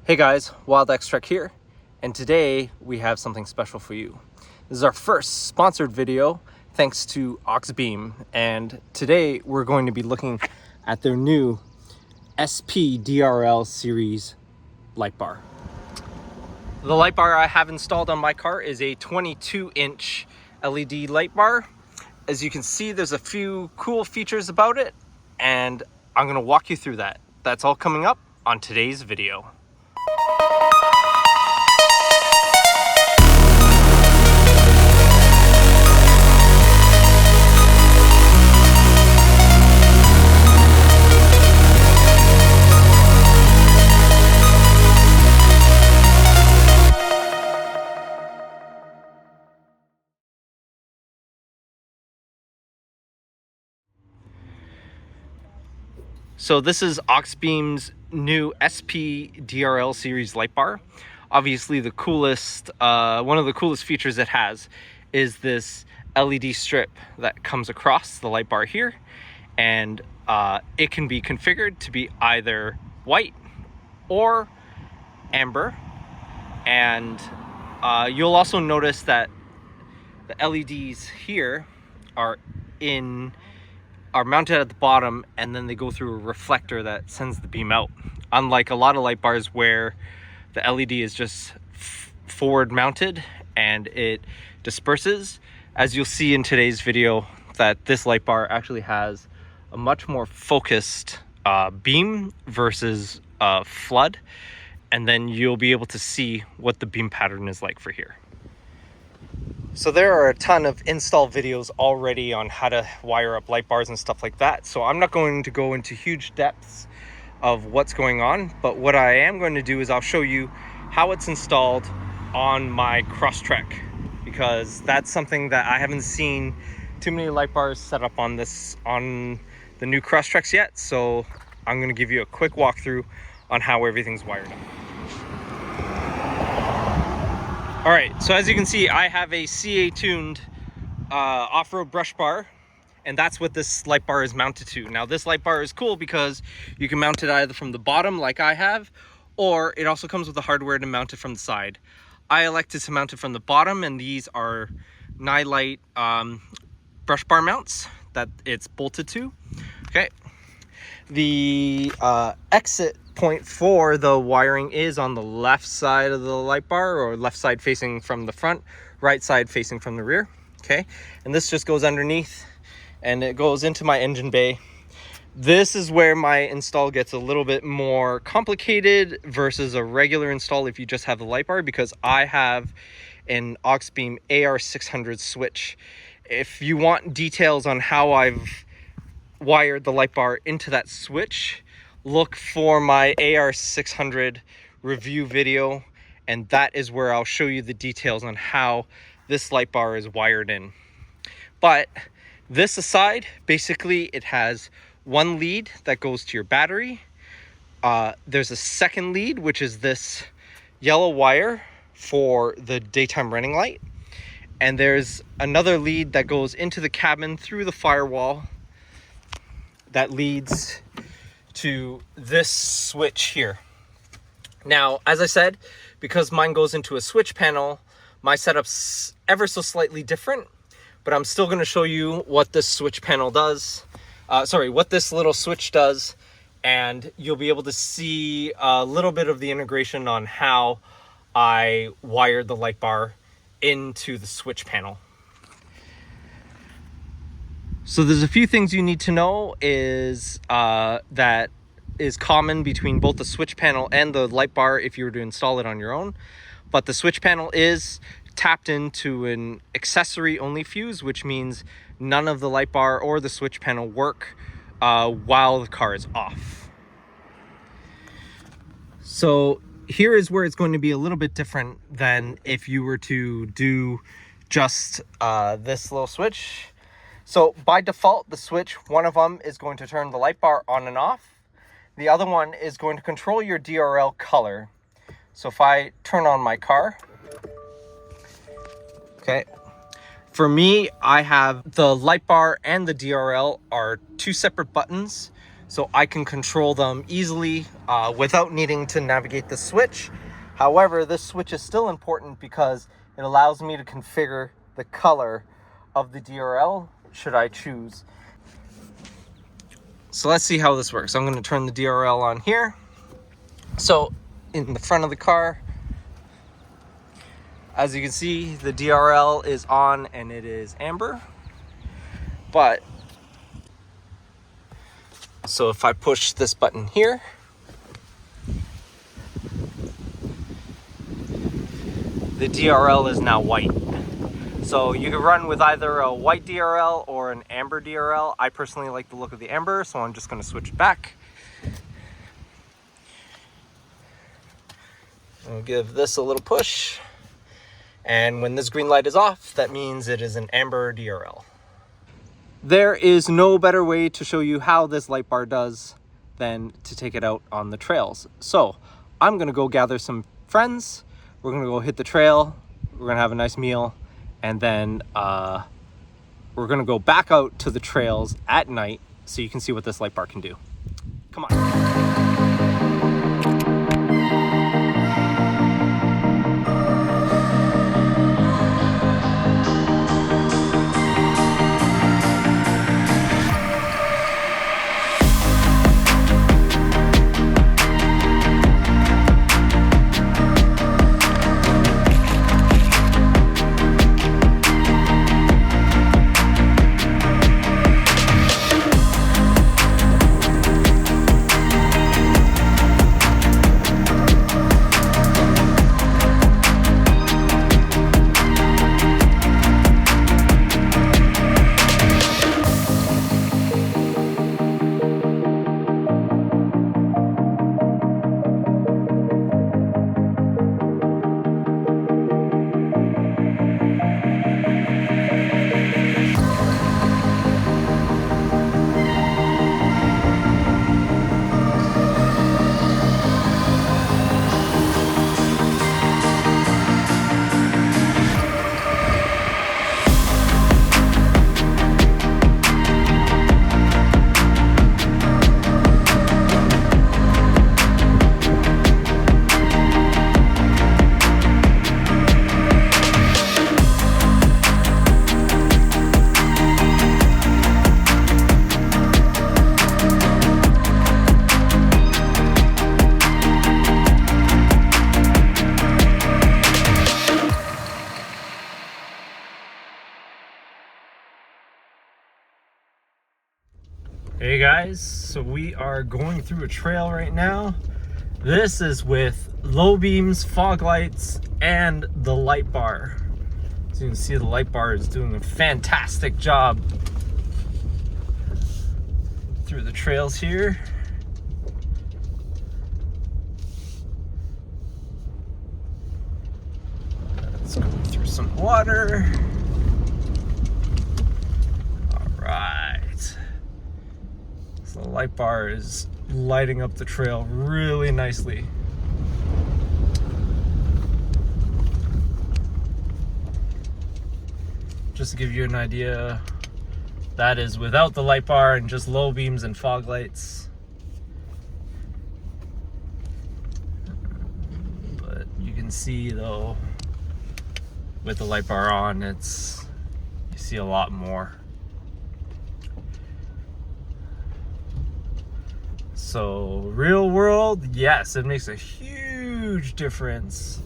Hey guys, Wild Trek here, and today we have something special for you. This is our first sponsored video thanks to Auxbeam, and today we're going to be looking at their new SP-DRL series light bar. The light bar I have installed on my car is a 22-inch LED light bar. As you can see, there's a few cool features about it, and I'm going to walk you through that. That's all coming up on today's video. So this is Auxbeam's new SP-DRL series light bar. Obviously the coolest, one of the coolest features it has is this LED strip that comes across the light bar here. And it can be configured to be either white or amber. And you'll also notice that the LEDs here are mounted at the bottom, and then they go through a reflector that sends the beam out. Unlike a lot of light bars where the LED is just forward mounted and it disperses, as you'll see in today's video, that this light bar actually has a much more focused beam versus flood, and then you'll be able to see what the beam pattern is like for here. So there are a ton of install videos already on how to wire up light bars and stuff like that. So I'm not going to go into huge depths of what's going on, but what I am going to do is I'll show you how it's installed on my Crosstrek, because that's something that I haven't seen too many light bars set up on the new Crosstreks yet. So I'm going to give you a quick walkthrough on how everything's wired up. All right, so as you can see, I have a CA-tuned off-road brush bar, and that's what this light bar is mounted to. Now, this light bar is cool because you can mount it either from the bottom, like I have, or it also comes with the hardware to mount it from the side. I elected to mount it from the bottom, and these are Nylite brush bar mounts that it's bolted to. Okay, the exit point for the wiring is on the left side of the light bar, or left side facing from the front, right side facing from the rear. Okay, and this just goes underneath and it goes into my engine bay. This is where my install gets a little bit more complicated versus a regular install if you just have the light bar, because I have an Auxbeam AR-600 switch. If you want details on how I've wired the light bar into that switch, look for my AR-600 review video, and that is where I'll show you the details on how this light bar is wired in. But this aside, basically it has one lead that goes to your battery. There's a second lead, which is this yellow wire for the daytime running light. And there's another lead that goes into the cabin through the firewall that leads to this switch here. Now, as I said, because mine goes into a switch panel, my setup's ever so slightly different, but I'm still going to show you what this switch panel does. What this little switch does, and you'll be able to see a little bit of the integration on how I wired the light bar into the switch panel. So there's a few things you need to know is that is common between both the switch panel and the light bar if you were to install it on your own. But the switch panel is tapped into an accessory only fuse, which means none of the light bar or the switch panel work while the car is off. So here is where it's going to be a little bit different than if you were to do just this little switch. So by default, the switch, one of them is going to turn the light bar on and off. The other one is going to control your DRL color. So if I turn on my car, okay, for me, I have the light bar and the DRL are two separate buttons. so I can control them easily without needing to navigate the switch. However, this switch is still important because it allows me to configure the color of the DRL should I choose. So let's see how this works. I'm going to turn the DRL on here. So in the front of the car, as you can see, the DRL is on and it is amber. But, so if I push this button here, the DRL is now white. So you can run with either a white DRL or an amber DRL. I personally like the look of the amber, so I'm just going to switch it back. I'll give this a little push. And when this green light is off, that means it is an amber DRL. There is no better way to show you how this light bar does than to take it out on the trails. So I'm gonna go gather some friends. We're gonna go hit the trail. We're gonna have a nice meal. And then we're gonna go back out to the trails at night so you can see what this light bar can do. Come on. Hey guys, so we are going through a trail right now. This is with low beams, fog lights, and the light bar. So you can see the light bar is doing a fantastic job through the trails here. Let's go through some water. All right. So the light bar is lighting up the trail really nicely. Just to give you an idea, that is without the light bar and just low beams and fog lights. But you can see though, with the light bar on, you see a lot more. So real world, yes, it makes a huge difference.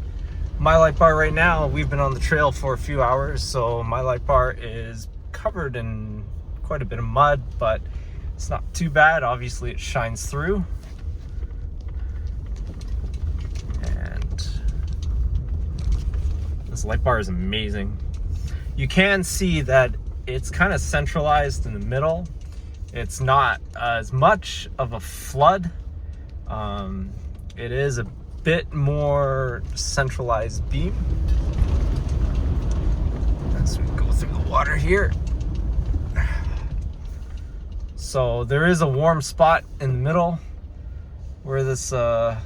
My light bar right now, we've been on the trail for a few hours, so my light bar is covered in quite a bit of mud, but it's not too bad. Obviously it shines through. And this light bar is amazing. You can see that it's kind of centralized in the middle. It's not as much of a flood. It is a bit more centralized beam. As we go through the water here. So there is a warm spot in the middle where this, and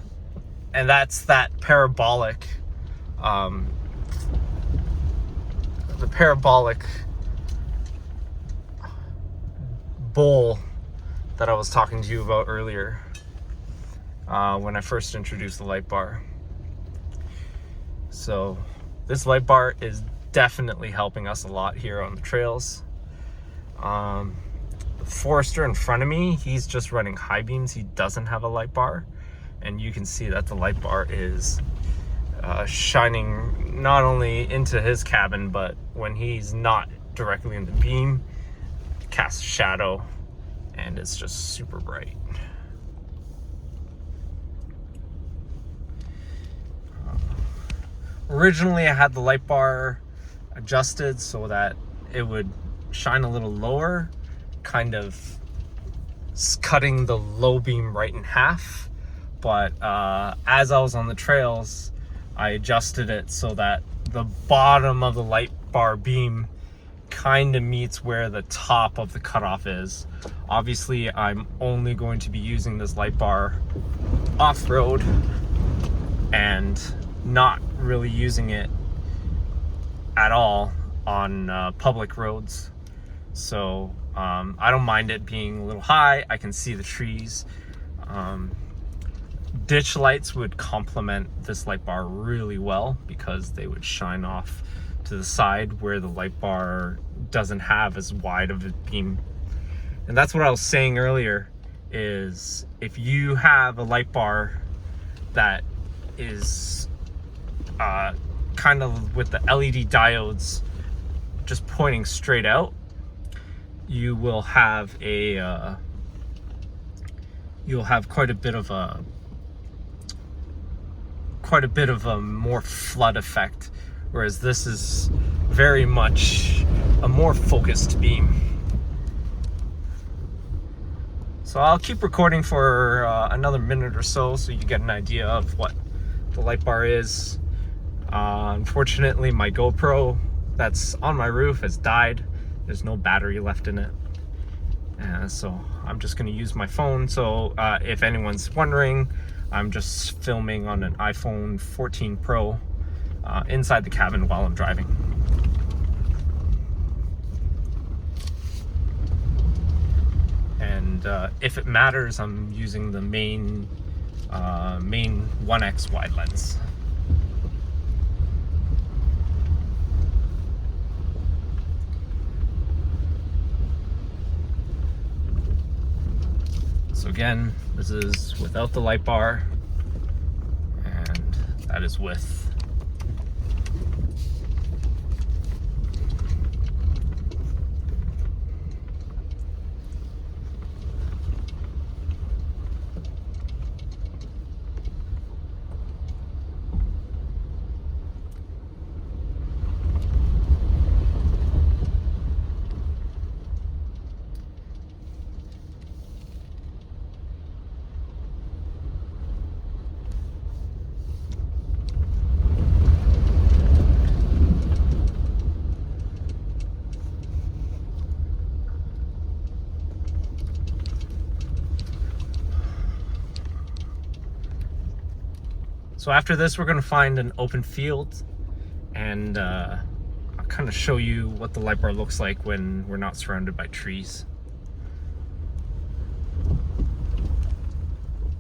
that's that parabolic, the parabolic bowl that I was talking to you about earlier when I first introduced the light bar. So this light bar is definitely helping us a lot here on the trails. The Forester in front of me, he's just running high beams. He doesn't have a light bar, and you can see that the light bar is shining not only into his cabin, but when he's not directly in the beam, casts shadow, and it's just super bright. Originally I had the light bar adjusted so that it would shine a little lower, kind of cutting the low beam right in half, but as I was on the trails, I adjusted it so that the bottom of the light bar beam kind of meets where the top of the cutoff is. Obviously, I'm only going to be using this light bar off-road and not really using it at all on public roads. So I don't mind it being a little high. I can see the trees. Ditch lights would complement this light bar really well because they would shine off to the side where the light bar doesn't have as wide of a beam. And that's what I was saying earlier, is if you have a light bar that is kind of with the LED diodes just pointing straight out, you will have a you'll have quite a bit of a more flood effect, whereas this is very much a more focused beam. So I'll keep recording for another minute or so you get an idea of what the light bar is. Unfortunately, my GoPro that's on my roof has died. There's no battery left in it. So I'm just going to use my phone. So if anyone's wondering, I'm just filming on an iPhone 14 Pro inside the cabin while I'm driving. And if it matters, I'm using the main 1x wide lens. So again, this is without the light bar, and that is with. So after this, we're gonna find an open field, and I'll kind of show you what the light bar looks like when we're not surrounded by trees.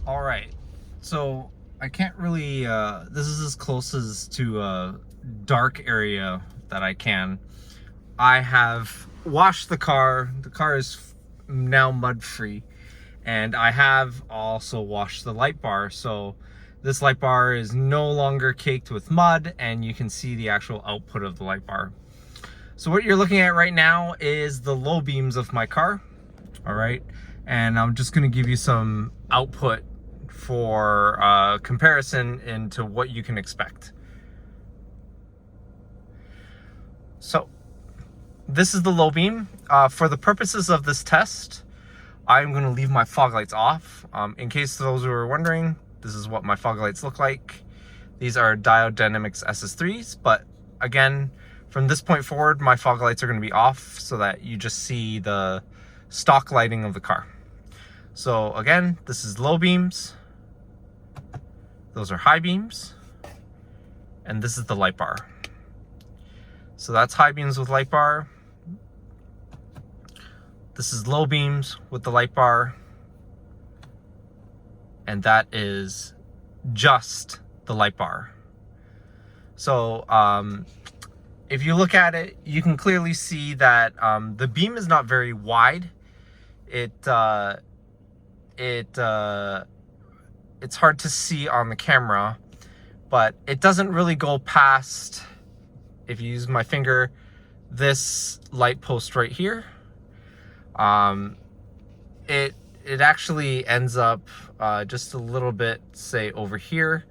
All right, so I can't really, this is as close as to a dark area that I can. I have washed the car. The car is now mud free, and I have also washed the light bar. So this light bar is no longer caked with mud, and you can see the actual output of the light bar. So what you're looking at right now is the low beams of my car. All right, and I'm just going to give you some output for comparison into what you can expect. So this is the low beam. For the purposes of this test, I'm going to leave my fog lights off. In case those who are wondering, this is what my fog lights look like. These are Diode Dynamics SS3s, but again, from this point forward, my fog lights are going to be off so that you just see the stock lighting of the car. So again, this is low beams. Those are high beams. And this is the light bar. So that's high beams with light bar. This is low beams with the light bar. and that is just the light bar. So if you look at it, you can clearly see that the beam is not very wide. It's hard to see on the camera, but it doesn't really go past, if you use my finger, this light post right here. It actually ends up just a little bit, say, over here,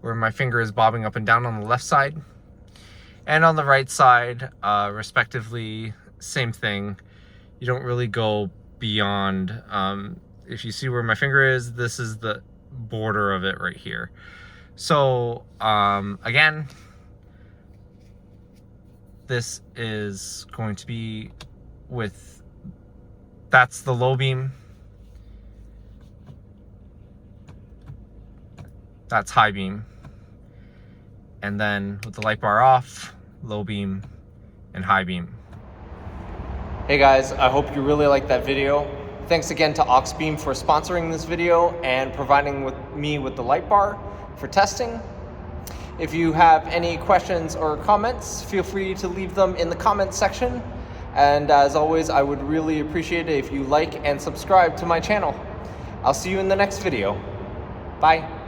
where my finger is bobbing up and down on the left side. And on the right side, respectively, same thing. You don't really go beyond, if you see where my finger is, this is the border of it right here. So, again, this is going to be with, that's the low beam. That's high beam. And then with the light bar off, low beam and high beam. Hey guys, I hope you really liked that video. Thanks again to Auxbeam for sponsoring this video and providing me with the light bar for testing. If you have any questions or comments, feel free to leave them in the comments section. And as always, I would really appreciate it if you like and subscribe to my channel. I'll see you in the next video. Bye.